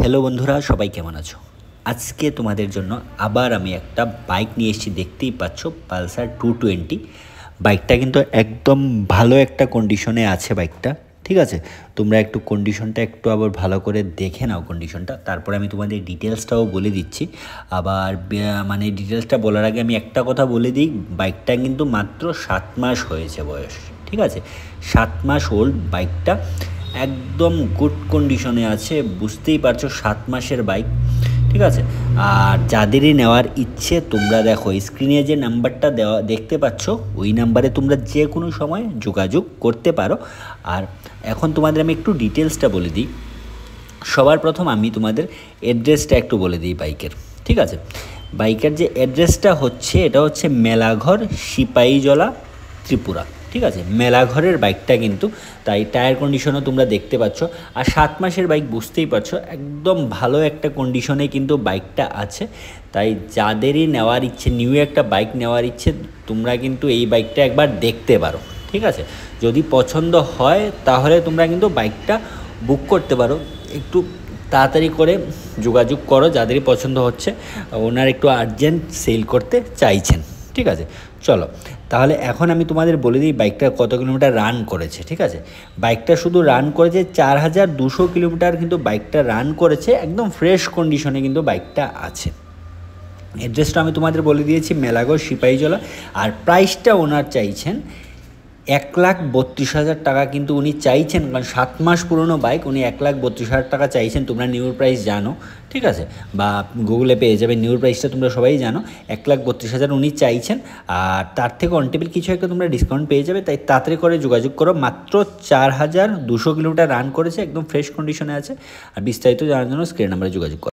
Hello বন্ধুরা, সবাই কেমন আছো? আজকে তোমাদের জন্য আবার আমি একটা বাইক নিয়ে এসেছি। দেখতেই পাচ্ছ, পালসার 220। বাইকটা কিন্তু একদম ভালো একটা কন্ডিশনে আছে বাইকটা। ঠিক আছে, তোমরা একটু কন্ডিশনটা একটু আবার ভালো করে দেখে নাও কন্ডিশনটা, তারপরে আমি তোমাদের ডিটেলসটাও বলে দিচ্ছি। আবার মানে ডিটেলসটা বলার আগে আমি একটা কথা বলে দিই, বাইকটা কিন্তু মাত্র 7 মাস হয়েছে বয়স। ঠিক আছে, 7 মাস ওল্ড বাইকটা, একদম গুড কন্ডিশনে আছে। বুঝতেই পারছো 7 মাসের বাইক। ঠিক আছে, আর যাদেরই নেওয়ার ইচ্ছে তোমরা দেখো স্ক্রিনে যে নাম্বারটা দেওয়া দেখতে পাচ্ছ, ওই নাম্বারে তোমরা যে কোনো সময় যোগাযোগ করতে পারো। আর এখন তোমাদের আমি একটু ডিটেলসটা বলে দিই। সবার প্রথম আমি তোমাদের অ্যাড্রেসটা একটু বলে দিই বাইকের। ঠিক আছে, বাইকের যে অ্যাড্রেসটা হচ্ছে, এটা হচ্ছে মেলাঘর, সিপাহীজলা, ত্রিপুরা। ঠিক আছে, মেলাঘরের বাইকটা কিন্তু, তাই টায়ার কন্ডিশনও তোমরা দেখতে পাচ্ছ। আর 7 মাসের বাইক, বুঝতেই পারছো একদম ভালো একটা কন্ডিশনে কিন্তু বাইকটা আছে। তাই যাদেরই নেওয়ার ইচ্ছে, নিউ একটা বাইক নেওয়ার ইচ্ছে, তোমরা কিন্তু এই বাইকটা একবার দেখতে পারো। ঠিক আছে, যদি পছন্দ হয় তাহলে তোমরা কিন্তু বাইকটা বুক করতে পারো। একটু তাড়াতাড়ি করে যোগাযোগ করো যাদেরই পছন্দ হচ্ছে, ওনার একটু আর্জেন্ট সেল করতে চাইছেন। ঠিক আছে, চলো তাহলে এখন আমি তোমাদের বলে দিই বাইকটা কত কিলোমিটার রান করেছে। ঠিক আছে, বাইকটা শুধু রান করেছে 4200 কিলোমিটার কিন্তু বাইকটা রান করেছে। একদম ফ্রেশ কন্ডিশনে কিন্তু বাইকটা আছে। অ্যাড্রেসটা আমি তোমাদের বলে দিয়েছি, মেলাঘর, সিপাহীজলা। আর প্রাইসটা ওনার চাইছেন 1,32,000 টাকা কিন্তু উনি চাইছেন, কারণ 7 মাস পুরনো বাইক, উনি 1,32,000 টাকা চাইছেন। তোমরা নিউর প্রাইস জানো, ঠিক আছে, বা গুগলে পেয়ে যাবে নিউর প্রাইসটা, তোমরা সবাই জানো 1,32,000 উনি চাইছেন। আর তার থেকে অন টেবিল কিছু একটা তোমরা ডিসকাউন্ট পেয়ে যাবে। তাই তাড়াতাড়ি করে যোগাযোগ করো। মাত্র 4200 কিলোমিটার রান করেছে, একদম ফ্রেশ কন্ডিশনে আছে। আর বিস্তারিত জানার জন্য স্ক্রিন নাম্বারে যোগাযোগ করো।